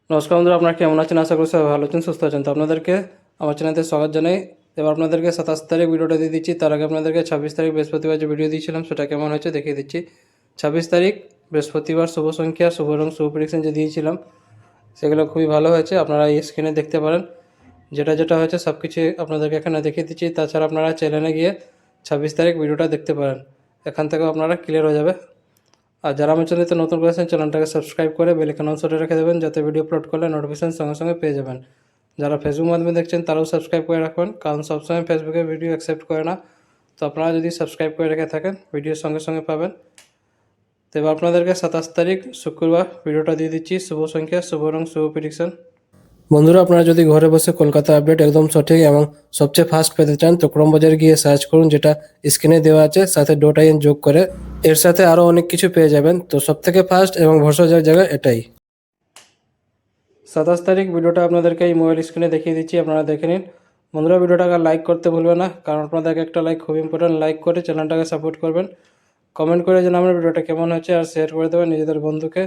নমস্কার বন্ধুরা, আপনারা কেমন আছেন? আশা করি সবাই ভালো আছেন, সুস্থ আছেন। তো আপনাদেরকে আমার চ্যানেলে স্বাগত জানাই। এবার আপনাদেরকে 27 তারিখ ভিডিওটা দিয়ে দিচ্ছি। তার আগে আপনাদেরকে 26 তারিখ বৃহস্পতিবার যে ভিডিও দিয়েছিলাম সেটা কেমন হয়েছে দেখিয়ে দিচ্ছি। 26 তারিখ বৃহস্পতিবার শুভ সংখ্যা, শুভ রং, শুভ প্রেডিকশন যে দিয়েছিলাম সেগুলো খুবই ভালো হয়েছে। আপনারা এই স্ক্রিনে দেখতে পারেন যেটা যেটা হয়েছে সব কিছু আপনাদেরকে এখানে দেখিয়ে দিচ্ছি। তাছাড়া আপনারা চ্যানেলে গিয়ে 26 তারিখ ভিডিওটা দেখতে পারেন, এখান থেকেও আপনারা ক্লিয়ার হয়ে যাবে। আর যারা আমার চ্যানেলে নতুন করেছেন চ্যানেলটাকে সাবস্ক্রাইব করে বেল আইকন অন করে রেখে দেবেন, যাতে ভিডিও আপলোড করলে নোটিফিকেশন সঙ্গে সঙ্গে পেয়ে যাবেন। যারা ফেসবুক মাধ্যমে দেখছেন তারাও সাবস্ক্রাইব করে রাখবেন, কারণ সবসময় ফেসবুকে ভিডিও অ্যাকসেপ্ট করে না। তো আপনারা যদি সাবস্ক্রাইব করে রেখে থাকেন ভিডিও সঙ্গে সঙ্গে পাবেন। তো এবার আপনাদেরকে 27 তারিখ শুক্রবার ভিডিওটা দিয়ে দিচ্ছি, শুভ সংখ্যা, শুভ রং, শুভ প্রেডিকশন। বন্ধুরা, আপনারা যদি ঘরে বসে কলকাতা আপডেট একদম সঠিক এবং সবচেয়ে ফাস্ট পেতে চান তো ক্রোমবাজার গিয়ে সার্চ করুন, যেটা স্ক্রিনে দেওয়া আছে, সাথে .in যোগ করে এর সাথে আরও অনেক কিছু পেয়ে যাবেন। তো সবথেকে ফাস্ট এবং ভরসার জায়গা এটাই। 27 তারিখ ভিডিওটা আপনাদেরকে এই মোবাইল স্ক্রিনে দেখিয়ে দিচ্ছি, আপনারা দেখে নিন। বন্ধুরা, ভিডিওটাকে লাইক করতে ভুলবেন না, কারণ আপনাদেরকে একটা লাইক খুব ইম্পর্টেন্ট। লাইক করে চ্যানেলটাকে সাপোর্ট করবেন, কমেন্ট করে জানাবেন ভিডিওটা কেমন হচ্ছে, আর শেয়ার করে দেবেন নিজেদের বন্ধুকে।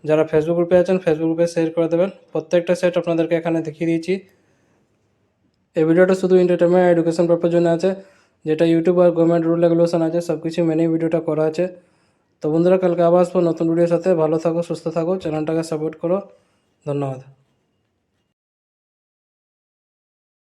যারা ফেসবুক গ্রুপে আছেন ফেসবুক গ্রুপে শেয়ার করে দেবেন। প্রত্যেকটা সেট আপনাদেরকে এখানে দেখিয়ে দিয়েছি। এই ভিডিওটা শুধু এন্টারটেনমেন্ট আর এডুকেশন পারপাস জন্য আছে, যেটা ইউটিউব আর গভর্নমেন্ট রুল রেগুলেশন আছে সব কিছু মেনেই ভিডিওটা করা আছে। তো বন্ধুরা, কালকে আবার আসবো নতুন ভিডিওর সাথে। ভালো থাকো, সুস্থ থাকো, চ্যানেলটাকে সাপোর্ট করো। ধন্যবাদ।